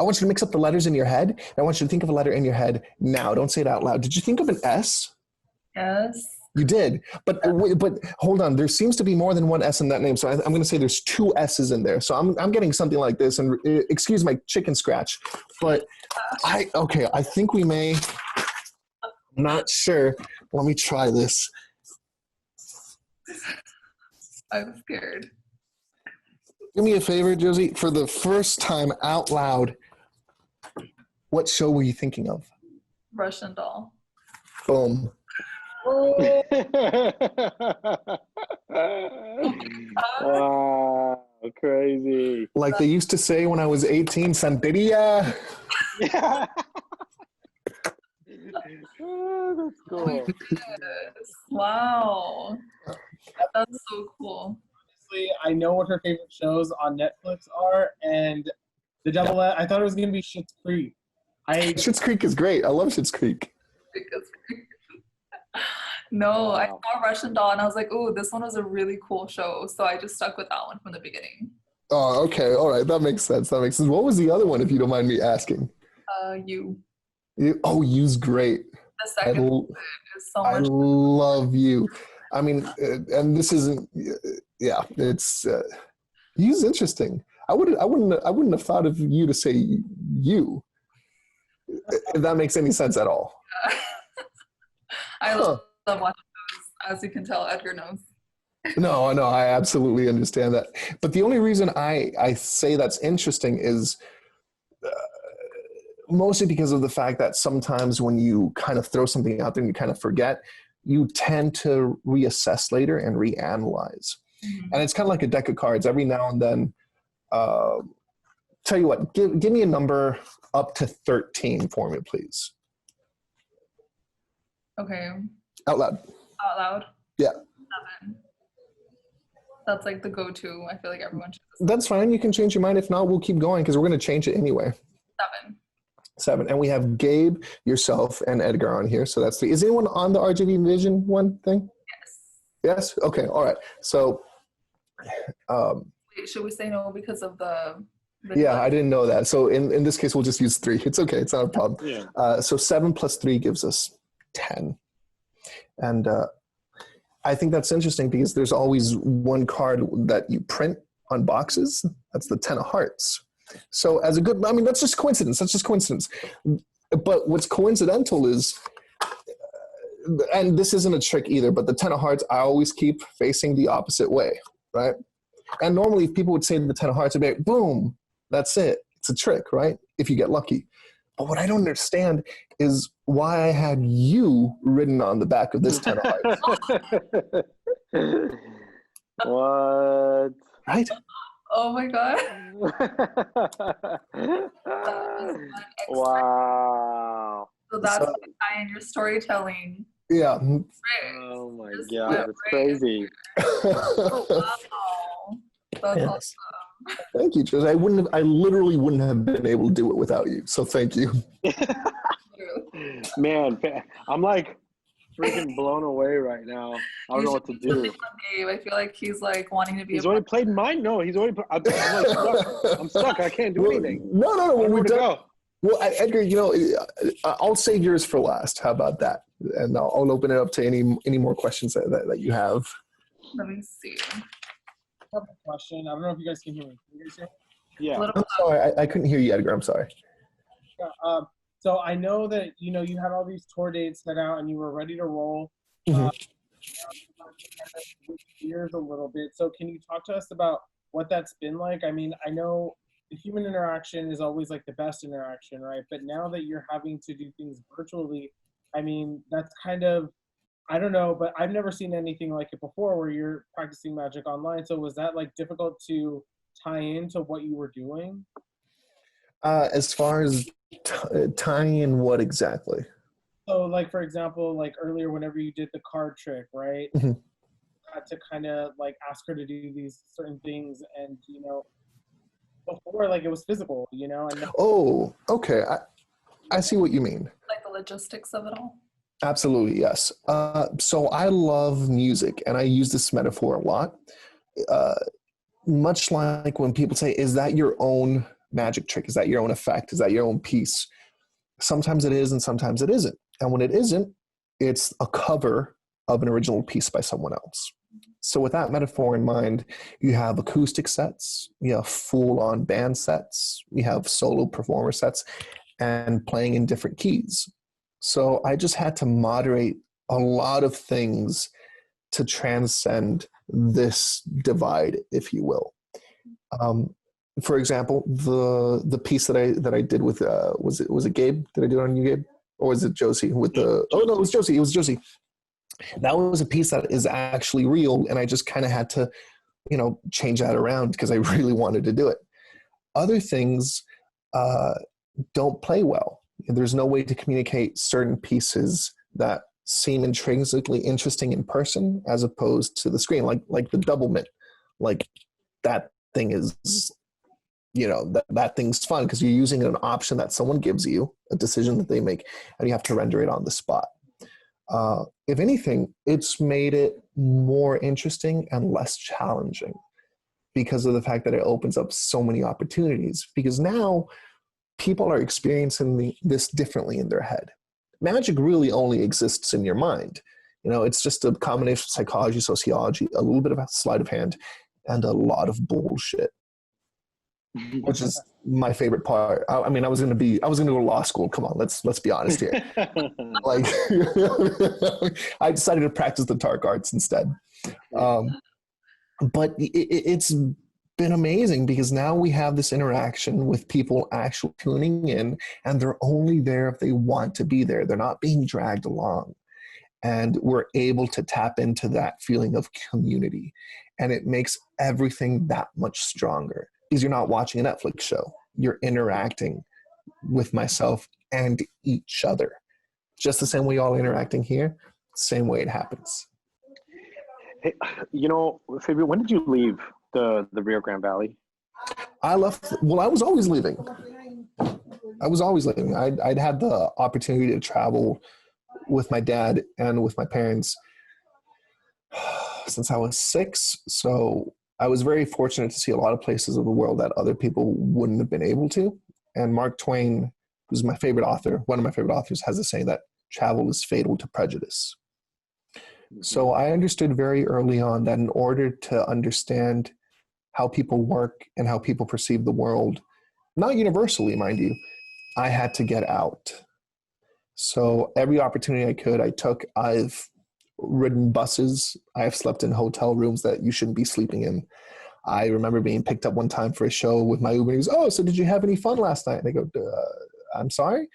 [SPEAKER 1] want you to mix up the letters in your head. And I want you to think of a letter in your head now. Don't say it out loud. Did you think of an S?
[SPEAKER 5] Yes.
[SPEAKER 1] You did. But hold on. There seems to be more than one S in that name. So I'm going to say there's 2 S's in there. So I'm getting something like this. And excuse my chicken scratch. But I think we may. I'm not sure. Let me try this.
[SPEAKER 5] I'm scared.
[SPEAKER 1] Do me a favor, Josie. For the first time out loud, what show were you thinking of?
[SPEAKER 5] Russian Doll.
[SPEAKER 1] Boom.
[SPEAKER 4] Wow, crazy.
[SPEAKER 1] Like they used to say when I was 18, Santeria.
[SPEAKER 4] Yeah. Oh, that's cool.
[SPEAKER 5] Yes. Wow. That's so cool.
[SPEAKER 3] Honestly, I know what her favorite shows on Netflix are, and the double. I thought it was gonna be Schitt's Creek.
[SPEAKER 1] Schitt's Creek is great. I love Schitt's Creek.
[SPEAKER 5] No, I saw Russian Doll and I was like, "Ooh, this one was a really cool show." So I just stuck with that one from the beginning.
[SPEAKER 1] Oh, okay. All right. That makes sense. What was the other one, if you don't mind me asking?
[SPEAKER 5] You.
[SPEAKER 1] You's great.
[SPEAKER 5] The second is so much.
[SPEAKER 1] I love You. I mean, and this isn't. Yeah, it's. You's interesting. I wouldn't have thought of you to say you. If that makes any sense at all.
[SPEAKER 5] I love watching those, as you can tell. Edgar knows.
[SPEAKER 1] No, I absolutely understand that. But the only reason I say that's interesting is mostly because of the fact that sometimes when you kind of throw something out there and you kind of forget, you tend to reassess later and reanalyze. Mm-hmm. And it's kind of like a deck of cards. Every now and then, tell you what, give me a number up to 13 for me, please.
[SPEAKER 5] Okay.
[SPEAKER 1] Out loud.
[SPEAKER 5] Out loud?
[SPEAKER 1] Yeah.
[SPEAKER 5] 7. That's like the go-to. I feel like everyone should.
[SPEAKER 1] That's fine. You can change your mind. If not, we'll keep going because we're going to change it anyway.
[SPEAKER 5] 7.
[SPEAKER 1] 7. And we have Gabe, yourself, and Edgar on here. So that's 3. Is anyone on the RGVision one thing?
[SPEAKER 5] Yes.
[SPEAKER 1] Yes? Okay. All right. So.
[SPEAKER 5] Wait, should we say no because of the
[SPEAKER 1] yeah, I didn't know that. So in this case, we'll just use 3. It's okay. It's not a problem.
[SPEAKER 4] Yeah.
[SPEAKER 1] So 7 plus 3 gives us 10. And I think that's interesting because there's always one card that you print on boxes. That's the 10 of hearts. So as a good, I mean, that's just coincidence. That's just coincidence. But what's coincidental is, and this isn't a trick either, but the 10 of hearts, I always keep facing the opposite way, right? And normally if people would say the 10 of hearts, I'd be like, boom, that's it. It's a trick, right? If you get lucky. But what I don't understand is why I had you written on the back of this 10 of hearts.
[SPEAKER 4] What?
[SPEAKER 1] Right?
[SPEAKER 5] Oh my god.
[SPEAKER 4] Wow.
[SPEAKER 5] So that's the tie in your storytelling.
[SPEAKER 1] Yeah.
[SPEAKER 4] Oh my god, that's crazy.
[SPEAKER 5] Oh, wow. That's
[SPEAKER 1] Yes.
[SPEAKER 5] awesome.
[SPEAKER 1] Thank you, Jose. I literally wouldn't have been able to do it without you. So thank you.
[SPEAKER 4] Man, I'm like freaking blown away right now. I don't know what to do.
[SPEAKER 5] Gabe. I feel like he's like wanting to be.
[SPEAKER 4] He's already played mine. No, he's already. I'm like stuck. I'm stuck. I can't do anything.
[SPEAKER 1] No. When we're done.
[SPEAKER 4] Go.
[SPEAKER 1] Well, Edgar, I'll save yours for last. How about that? And I'll open it up to any more questions that you have.
[SPEAKER 5] Let me see.
[SPEAKER 3] I have a question. I don't know if you guys can hear me. Can you guys hear me?
[SPEAKER 4] Yeah.
[SPEAKER 1] I'm sorry. I couldn't hear you, Edgar. I'm sorry.
[SPEAKER 3] So I know that, you had all these tour dates set out and you were ready to roll.
[SPEAKER 1] Mm-hmm.
[SPEAKER 3] Years a little bit. So can you talk to us about what that's been like? I mean, I know the human interaction is always like the best interaction, right? But now that you're having to do things virtually, I mean, that's kind of, I don't know, but I've never seen anything like it before where you're practicing magic online. So was that like difficult to tie into what you were doing?
[SPEAKER 1] As far as tying in what exactly?
[SPEAKER 3] So like, for example, like earlier, whenever you did the card trick, right?
[SPEAKER 1] Mm-hmm.
[SPEAKER 3] You had to kind of like ask her to do these certain things and, before like it was physical, and
[SPEAKER 1] Oh, okay. I see what you mean.
[SPEAKER 5] Like the logistics of it all.
[SPEAKER 1] Absolutely, yes. So I love music, and I use this metaphor a lot. Much like when people say, is that your own magic trick? Is that your own effect? Is that your own piece? Sometimes it is, and sometimes it isn't. And when it isn't, it's a cover of an original piece by someone else. So with that metaphor in mind, you have acoustic sets, you have full-on band sets, you have solo performer sets, and playing in different keys. So I just had to moderate a lot of things to transcend this divide, if you will. For example, the piece that I did with was it Gabe? Did I do it on you, Gabe, or was it Josie? With the oh no, it was Josie. It was Josie. That was a piece that is actually real, and I just kind of had to, change that around because I really wanted to do it. Other things don't play well. There's no way to communicate certain pieces that seem intrinsically interesting in person as opposed to the screen, like the doublemint. Like that thing is, that thing's fun because you're using an option that someone gives you, a decision that they make, and you have to render it on the spot. If anything, it's made it more interesting and less challenging because of the fact that it opens up so many opportunities. Because now people are experiencing this differently in their head. Magic really only exists in your mind. It's just a combination of psychology, sociology, a little bit of a sleight of hand, and a lot of bullshit, which is my favorite part. I mean, I was going to go to law school. Come on, let's be honest here. Like, I decided to practice the dark arts instead. But it's been amazing because now we have this interaction with people actually tuning in, and they're only there if they want to be there. They're not being dragged along. And we're able to tap into that feeling of community. And it makes everything that much stronger because you're not watching a Netflix show. You're interacting with myself and each other. Just the same way y'all are interacting here, same way it happens.
[SPEAKER 4] Hey, Fabian, when did you leave the Rio Grande Valley?
[SPEAKER 1] I left, well, I was always leaving. I'd had the opportunity to travel with my dad and with my parents since I was 6. So I was very fortunate to see a lot of places of the world that other people wouldn't have been able to. And Mark Twain, who's my favorite author, one of my favorite authors, has a saying that travel is fatal to prejudice. So I understood very early on that in order to understand how people work and how people perceive the world, not universally, mind you, I had to get out. So every opportunity I could, I took. I've ridden buses. I have slept in hotel rooms that you shouldn't be sleeping in. I remember being picked up one time for a show with my Uber. He goes, "Oh, so did you have any fun last night?" And I go, "I'm sorry?"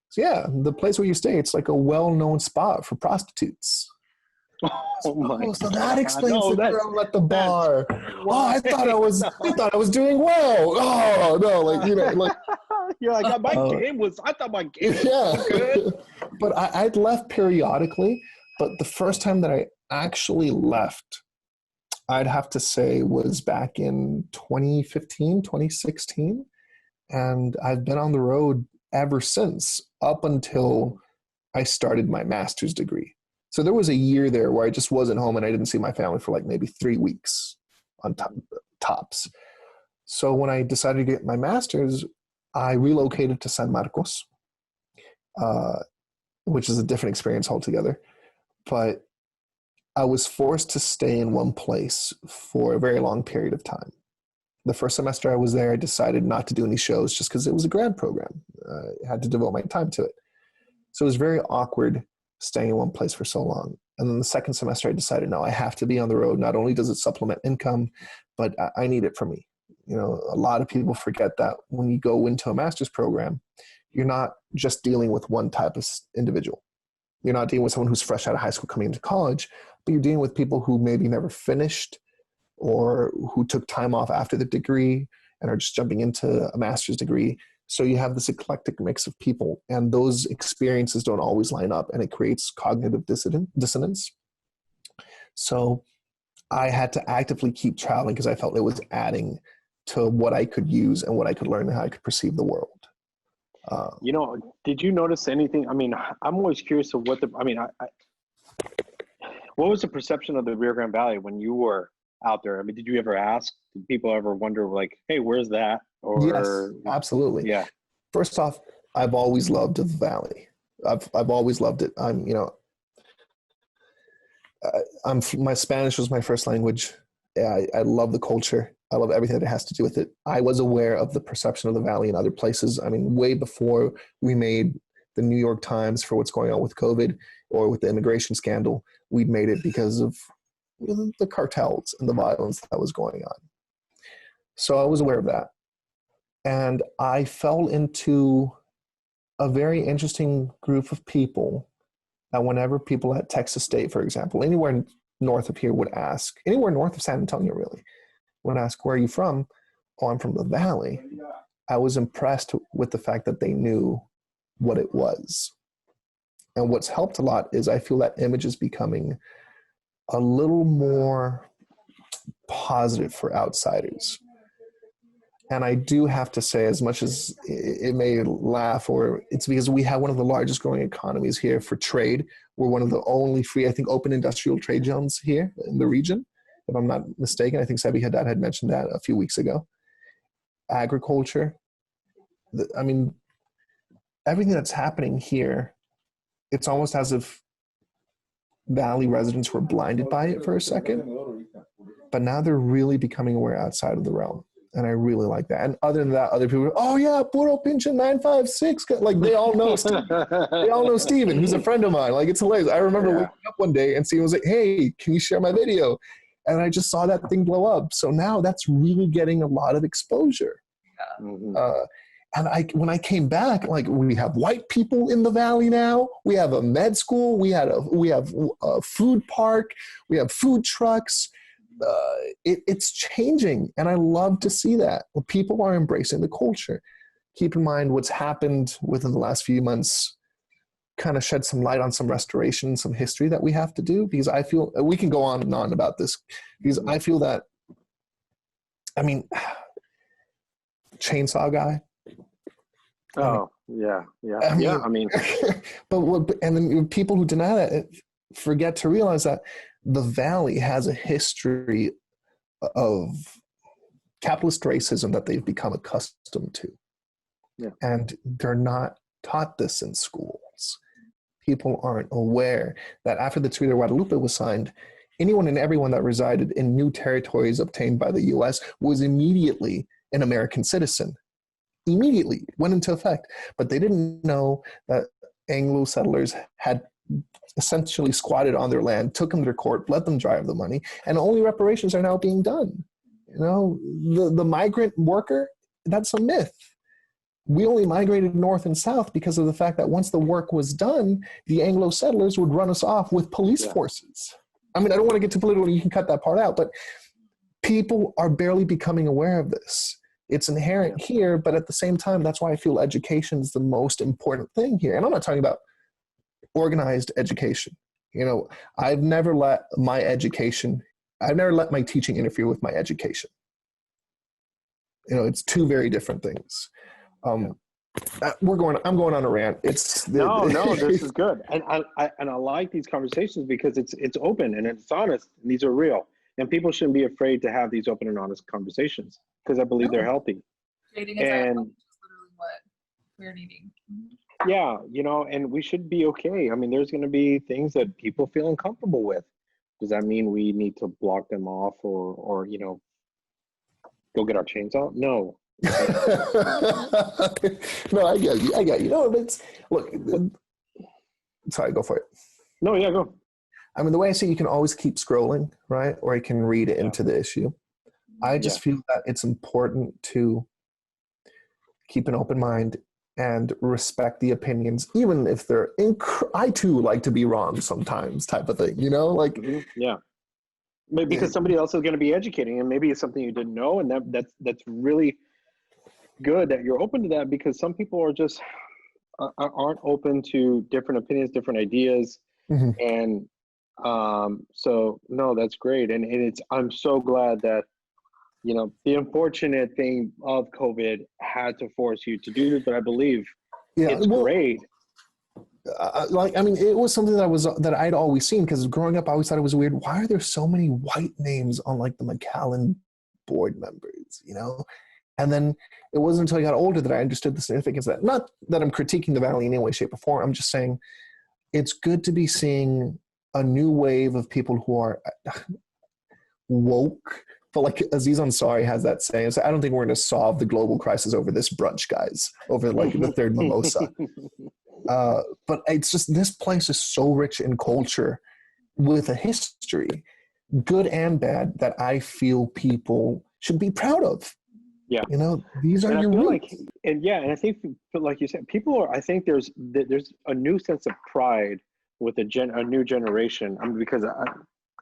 [SPEAKER 1] So yeah, the place where you stay, it's like a well-known spot for prostitutes. So that explains the girl at the bar. I thought I was doing well. Oh no, like
[SPEAKER 4] you're like, I thought my game was good.
[SPEAKER 1] But I'd left periodically. But the first time that I actually left, I'd have to say was back in 2015, 2016. And I've been on the road ever since, up until I started my master's degree. So there was a year there where I just wasn't home and I didn't see my family for like maybe 3 weeks on tops. So when I decided to get my master's, I relocated to San Marcos, which is a different experience altogether. But I was forced to stay in one place for a very long period of time. The first semester I was there, I decided not to do any shows just because it was a grad program. I had to devote my time to it. So it was very awkward staying in one place for so long. And then the second semester I decided, no, I have to be on the road. Not only does it supplement income, but I need it for me. A lot of people forget that when you go into a master's program, you're not just dealing with one type of individual. You're not dealing with someone who's fresh out of high school coming into college, but you're dealing with people who maybe never finished or who took time off after the degree and are just jumping into a master's degree. So you have this eclectic mix of people, and those experiences don't always line up, and it creates cognitive dissonance. So I had to actively keep traveling because I felt it was adding to what I could use and what I could learn and how I could perceive the world.
[SPEAKER 4] Did you notice anything? I mean, I'm always curious of what was the perception of the Rio Grande Valley when you were out there? I mean, did you ever ask? Did people ever wonder, like, hey, where's that? Or,
[SPEAKER 1] yes, absolutely.
[SPEAKER 4] Yeah.
[SPEAKER 1] First off, I've always loved the valley. I've always loved it. My Spanish was my first language. I love the culture. I love everything that has to do with it. I was aware of the perception of the valley in other places. I mean, way before we made the New York Times for what's going on with COVID or with the immigration scandal, we'd made it because of the cartels and the violence that was going on. So I was aware of that. And I fell into a very interesting group of people that whenever people at Texas State, for example, anywhere north of here would ask, anywhere north of San Antonio really, would ask, where are you from? Oh, I'm from the valley. I was impressed with the fact that they knew what it was. And what's helped a lot is I feel that image is becoming a little more positive for outsiders. And I do have to say, as much as it may laugh, or it's because we have one of the largest growing economies here for trade. We're one of the only free, I think, open industrial trade zones here in the region. If I'm not mistaken, I think Sebi Haddad had mentioned that a few weeks ago. Agriculture. I mean, everything that's happening here, it's almost as if Valley residents were blinded by it for a second. But now they're really becoming aware outside of the realm. And I really like that. And other than that, other people are, oh yeah, puro pinche 956. Like they all know Steven. They all know Steven, who's a friend of mine. Like it's hilarious. I remember waking up one day and Steven was like, hey, can you share my video? And I just saw that thing blow up. So now that's really getting a lot of exposure. Yeah. And when I came back, like we have white people in the valley now. We have a med school. We have a food park. We have food trucks. It's changing, and I love to see that. People are embracing the culture. Keep in mind what's happened within the last few months kind of shed some light on some restoration, some history that we have to do, because I feel we can go on and on about this, because I feel that, I mean, chainsaw guy.
[SPEAKER 4] Oh, yeah. I mean,
[SPEAKER 1] and then people who deny that forget to realize that the Valley has a history of capitalist racism that they've become accustomed to.
[SPEAKER 4] Yeah.
[SPEAKER 1] And they're not taught this in schools. People aren't aware that after the Treaty of Guadalupe was signed, anyone and everyone that resided in new territories obtained by the U.S. was immediately an American citizen. Immediately went into effect. But they didn't know that Anglo settlers had essentially squatted on their land, took them to court, let them drive the money, and only reparations are now being done. You know, the migrant worker, that's a myth. We only migrated north and south because of the fact that once the work was done, the Anglo settlers would run us off with police forces. I mean, I don't want to get too political, you can cut that part out, but people are barely becoming aware of this. It's inherent here, but at the same time, that's why I feel education is the most important thing here. And I'm not talking about organized education. You know, I've never let my teaching interfere with my education. You know, it's two very different things. I'm going on a rant.
[SPEAKER 4] No, this is good. And I like these conversations because it's open and it's honest and these are real. And people shouldn't be afraid to have these open and honest conversations because I believe they're healthy.
[SPEAKER 5] Creating
[SPEAKER 4] and
[SPEAKER 5] is literally what we're needing.
[SPEAKER 4] Yeah, you know, and we should be okay. I mean, there's going to be things that people feel uncomfortable with. Does that mean we need to block them off or you know, go get our chainsaw? No.
[SPEAKER 1] No, I get you. No, but look, sorry, go for it.
[SPEAKER 4] No, yeah, go.
[SPEAKER 1] I mean, the way I see it, you can always keep scrolling, right? Or you can read into the issue. I just feel that it's important to keep an open mind and respect the opinions, even if they're I too like to be wrong sometimes, type of thing, you know? Like,
[SPEAKER 4] yeah. Maybe because somebody else is going to be educating, and maybe it's something you didn't know, and that's really good that you're open to that, because some people are just aren't open to different opinions, different ideas, and so no, that's great, and I'm so glad that, you know, the unfortunate thing of COVID had to force you to do this, but I believe it's great.
[SPEAKER 1] Like, I mean, it was something that I'd always seen, because growing up, I always thought it was weird. Why are there so many white names on like the McAllen board members, you know? And then it wasn't until I got older that I understood the significance of that. Not that I'm critiquing the Valley in any way, shape, or form. I'm just saying it's good to be seeing a new wave of people who are woke. But like Aziz Ansari has that saying, so I don't think we're going to solve the global crisis over this brunch, guys, over like the third mimosa. But it's just, this place is so rich in culture with a history, good and bad, that I feel people should be proud of.
[SPEAKER 4] Yeah.
[SPEAKER 1] You know, these are your roots.
[SPEAKER 4] And I think, like you said, I think there's a new sense of pride with a new generation. I mean, because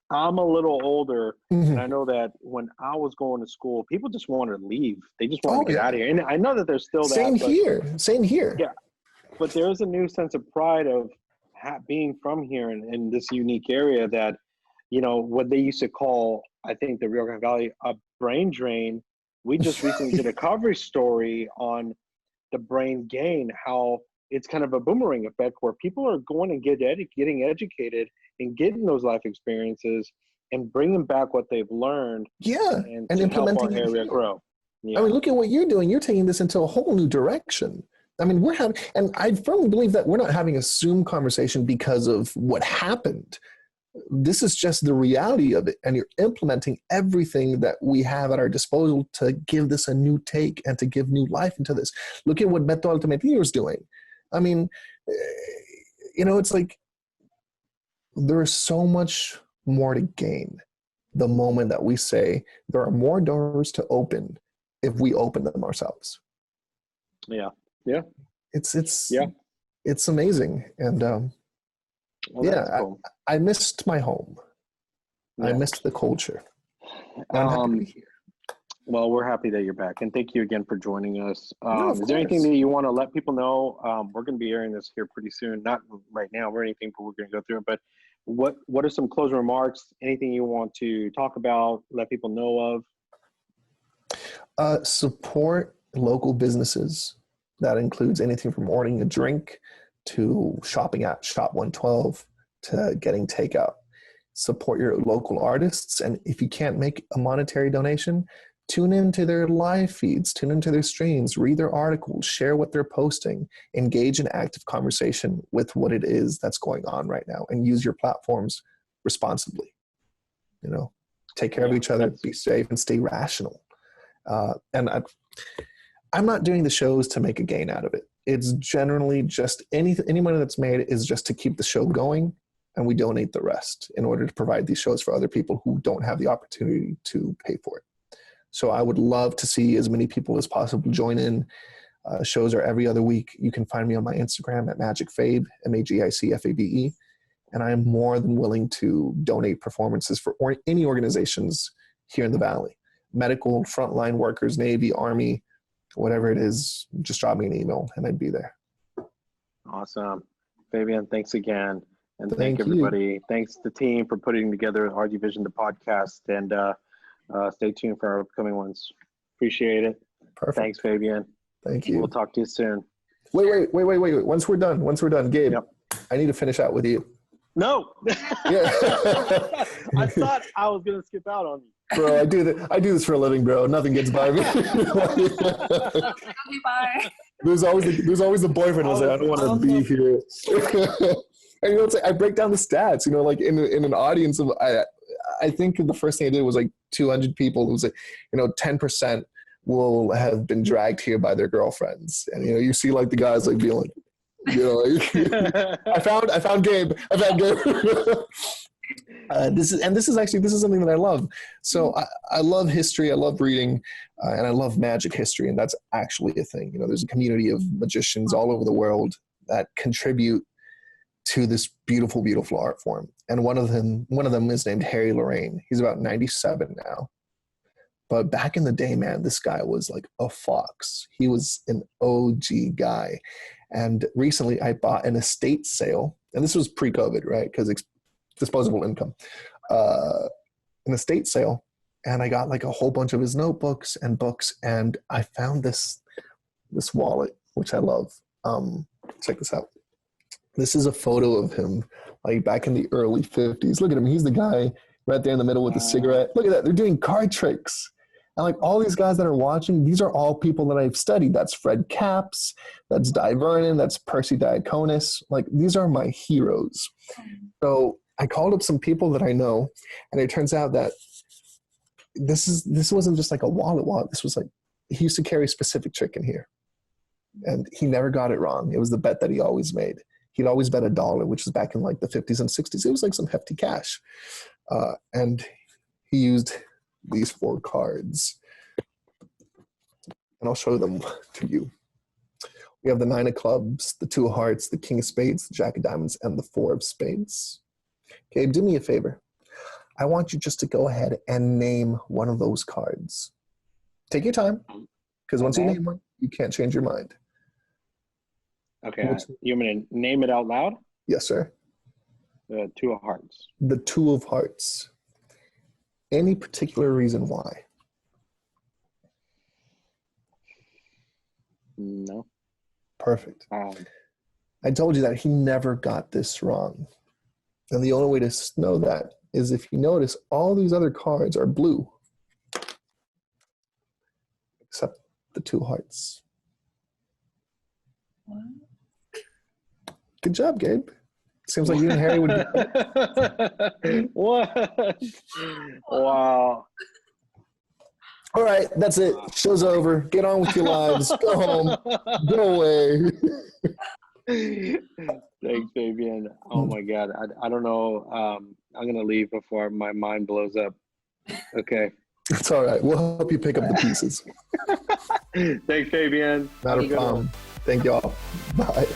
[SPEAKER 4] I'm a little older, and I know that when I was going to school, people just wanted to leave. They just wanted to get out of here. And I know that there's still
[SPEAKER 1] Same here.
[SPEAKER 4] Yeah. But there is a new sense of pride of being from here in this unique area that, you know, what they used to call, I think, the Rio Grande Valley, a brain drain. We just recently did a coverage story on the brain gain, how it's kind of a boomerang effect where people are going and getting educated and getting those life experiences and bringing back what they've learned. And implementing help our area grow. Yeah.
[SPEAKER 1] I mean, look at what you're doing. You're taking this into a whole new direction. I mean, and I firmly believe that we're not having a Zoom conversation because of what happened. This is just the reality of it, and you're implementing everything that we have at our disposal to give this a new take and to give new life into this. Look at what Beto Altamirano is doing. I mean, you know, it's like there is so much more to gain the moment that we say there are more doors to open if we open them ourselves.
[SPEAKER 4] Yeah.
[SPEAKER 1] It's amazing. And cool. I missed my home. I missed the culture. I'm happy to be here.
[SPEAKER 4] Well, we're happy that you're back, and thank you again for joining us.
[SPEAKER 1] No,
[SPEAKER 4] Is there anything that you want to let people know? We're going to be airing this here pretty soon, not right now or anything, but we're going to go through it. But what are some closing remarks? Anything you want to talk about, let people know of?
[SPEAKER 1] Support local businesses. That includes anything from ordering a drink to shopping at Shop 112 to getting takeout. Support your local artists, and if you can't make a monetary donation, tune into their live feeds, tune into their streams, read their articles, share what they're posting, engage in active conversation with what it is that's going on right now, and use your platforms responsibly. Take care of each other, be safe, and stay rational. And I'm not doing the shows to make a gain out of it. It's generally just any money that's made is just to keep the show going, and we donate the rest in order to provide these shows for other people who don't have the opportunity to pay for it. So I would love to see as many people as possible join in. Shows are every other week. You can find me on my Instagram at MagicFabe, MAGICFABE, and I am more than willing to donate performances for any organizations here in the Valley. Medical, frontline workers, Navy, Army, whatever it is, just drop me an email and I'd be there.
[SPEAKER 4] Awesome. Fabian, thanks again. And
[SPEAKER 1] Thank you.
[SPEAKER 4] everybody. Thanks to the team for putting together RGVision The Podcast, and stay tuned for our upcoming ones. Appreciate it.
[SPEAKER 1] Perfect.
[SPEAKER 4] Thanks, Fabian.
[SPEAKER 1] Thank you.
[SPEAKER 4] We'll talk to you soon.
[SPEAKER 1] Wait. Once we're done, Gabe,
[SPEAKER 4] Yep.
[SPEAKER 1] I need to finish out with you.
[SPEAKER 4] No.
[SPEAKER 1] Yeah.
[SPEAKER 4] I thought I was going to skip out on you.
[SPEAKER 1] Bro, I do this for a living, bro. Nothing gets by me.
[SPEAKER 5] Bye.
[SPEAKER 1] There's always the boyfriend who's like, I don't want to be here. And it's like I break down the stats, like in an audience of I think the first thing I did was like 200 people. It was like 10% will have been dragged here by their girlfriends, and you see like the guys like being like, I found Gabe. This is something that I love. So I love history. I love reading, and I love magic history, and that's actually a thing. There's a community of magicians all over the world that contribute to this beautiful, beautiful art form. And one of them is named Harry Lorraine. He's about 97 now. But back in the day, man, this guy was like a fox. He was an OG guy. And recently I bought an estate sale, and this was pre-COVID, right? Because disposable income. An estate sale, and I got like a whole bunch of his notebooks and books, and I found this wallet, which I love. Check this out. This is a photo of him like back in the early 50s. Look at him. He's the guy right there in the middle with the cigarette. Look at that. They're doing card tricks. And like all these guys that are watching, these are all people that I've studied. That's Fred Capps. That's Di Vernon. That's Percy Diaconis. Like these are my heroes. So I called up some people that I know, and it turns out that this wasn't just like a wallet. This was like, he used to carry a specific trick in here, and he never got it wrong. It was the bet that he always made. He'd always bet $1, which was back in like the 50s and 60s. It was like some hefty cash. And he used these 4 cards, and I'll show them to you. We have the 9 of clubs, the 2 of hearts, the king of spades, the jack of diamonds, and the 4 of spades. Gabe, do me a favor. I want you just to go ahead and name one of those cards. Take your time, because once you name one, you can't change your mind.
[SPEAKER 4] Okay, you want me to name it out loud?
[SPEAKER 1] Yes, sir.
[SPEAKER 4] The 2 of hearts.
[SPEAKER 1] The 2 of hearts. Any particular reason why?
[SPEAKER 4] No.
[SPEAKER 1] Perfect. I told you that he never got this wrong. And the only way to know that is if you notice all these other cards are blue. Except the 2 hearts.
[SPEAKER 5] What?
[SPEAKER 1] Good job, Gabe. Seems like you and Harry would be.
[SPEAKER 4] What? Wow.
[SPEAKER 1] All right, that's it. Show's over. Get on with your lives. Go home. Go away.
[SPEAKER 4] Thanks, Fabian. Oh my God. I don't know. I'm going to leave before my mind blows up. Okay.
[SPEAKER 1] It's all right. We'll help you pick up the pieces.
[SPEAKER 4] Thanks, Fabian.
[SPEAKER 1] Not a problem. Thank y'all. Bye.